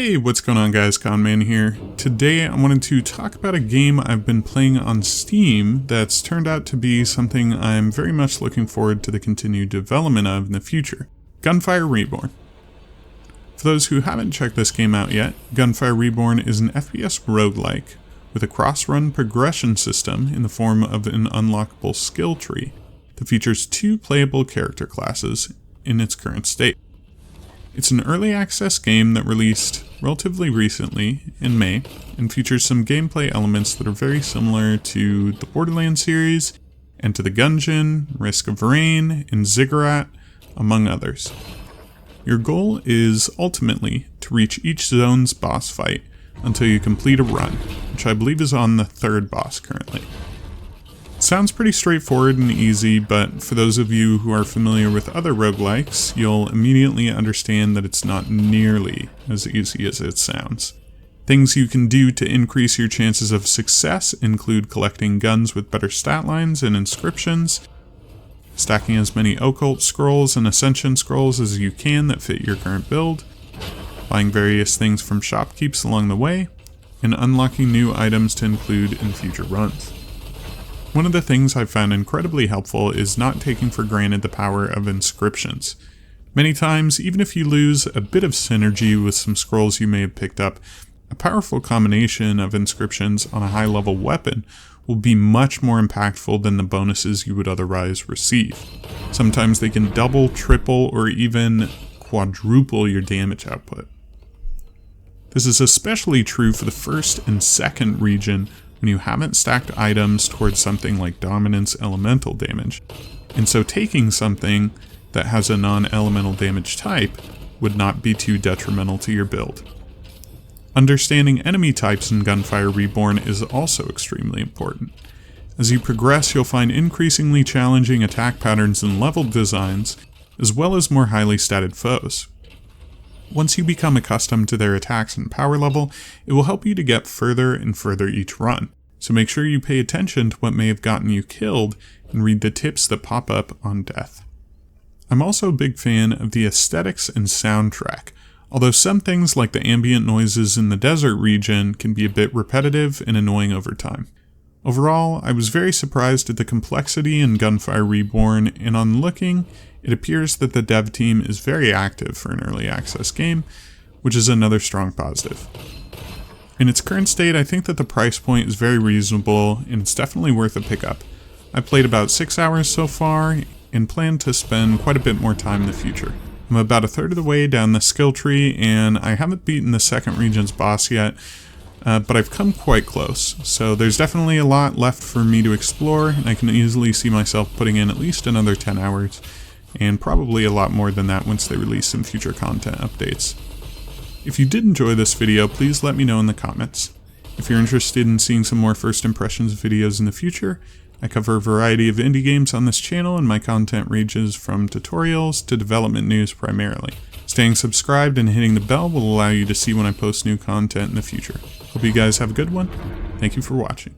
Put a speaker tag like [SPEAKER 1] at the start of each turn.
[SPEAKER 1] Hey, what's going on guys, Conmaan here. Today I wanted to talk about a game I've been playing on Steam that's turned out to be something I'm very much looking forward to the continued development of in the future. Gunfire Reborn. For those who haven't checked this game out yet, Gunfire Reborn is an FPS roguelike with a cross-run progression system in the form of an unlockable skill tree that features 2 playable character classes in its current state. It's an early access game that released relatively recently in May and features some gameplay elements that are very similar to the Borderlands series and to the Gungeon, Risk of Rain, and Ziggurat, among others. Your goal is ultimately to reach each zone's boss fight until you complete a run, which I believe is on the 3rd boss currently. It sounds pretty straightforward and easy, but for those of you who are familiar with other roguelikes, you'll immediately understand that it's not nearly as easy as it sounds. Things you can do to increase your chances of success include collecting guns with better stat lines and inscriptions, stacking as many occult scrolls and ascension scrolls as you can that fit your current build, buying various things from shopkeepers along the way, and unlocking new items to include in future runs. One of the things I've found incredibly helpful is not taking for granted the power of inscriptions. Many times, even if you lose a bit of synergy with some scrolls you may have picked up, a powerful combination of inscriptions on a high-level weapon will be much more impactful than the bonuses you would otherwise receive. Sometimes they can double, triple, or even quadruple your damage output. This is especially true for the 1st and 2nd region when you haven't stacked items towards something like dominance elemental damage, and so taking something that has a non-elemental damage type would not be too detrimental to your build. Understanding enemy types in Gunfire Reborn is also extremely important. As you progress, you'll find increasingly challenging attack patterns and level designs, as well as more highly statted foes. Once you become accustomed to their attacks and power level, it will help you to get further and further each run, so make sure you pay attention to what may have gotten you killed and read the tips that pop up on death. I'm also a big fan of the aesthetics and soundtrack, although some things like the ambient noises in the desert region can be a bit repetitive and annoying over time. Overall, I was very surprised at the complexity in Gunfire Reborn, and on looking, it appears that the dev team is very active for an early access game, which is another strong positive. In its current state, I think that the price point is very reasonable, and it's definitely worth a pickup. I've played about 6 hours so far, and plan to spend quite a bit more time in the future. I'm about 1/3 of the way down the skill tree, and I haven't beaten the 2nd region's boss yet, but I've come quite close, so there's definitely a lot left for me to explore, and I can easily see myself putting in at least another 10 hours, and probably a lot more than that once they release some future content updates. If you did enjoy this video, please let me know in the comments. If you're interested in seeing some more first impressions videos in the future, I cover a variety of indie games on this channel, and my content ranges from tutorials to development news primarily. Staying subscribed and hitting the bell will allow you to see when I post new content in the future. Hope you guys have a good one. Thank you for watching.